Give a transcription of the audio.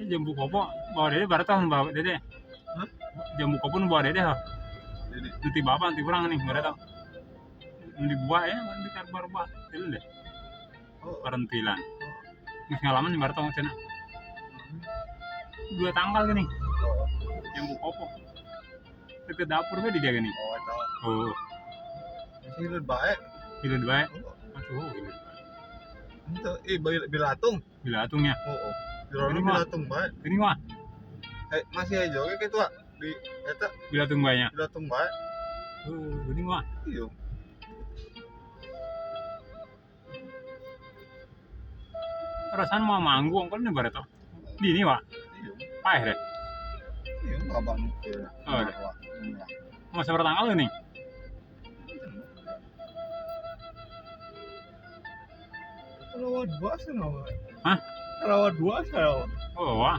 jambu kopo bawa dede baru tahu bawa dede. Hah? Jambu kopo nu bawa dede ha. Jadi Nanti bapak nanti kurang nih baru tahu. Nanti buah ya, nanti kan baru buah. Itu deh. oh, Perentilan. Mas ngalaman baru tahu cina. hmm, 2 tanggal gini. oh, Jambu kopo. Ke dapur be di dia gini. oh, itu Oh, masih hidup baik. itu bae. Oh, Aduh, ini. itu bilatung. Bilatungnya. Oh, jualan Ini mah. bilatung baik. Ini mah Masih aja oke gitu ah. Di eta bilatung banyak. bilatung baik. Ini mah Iya. perasaan mau manggung kan nih baru tahu. Di ini wah, Iya. paeh deh. Iya, babak nukil. Oh, deh. Masa bertanggal nih? Rawat dua sana. Hah? Rawat dua sana. Oh, wah.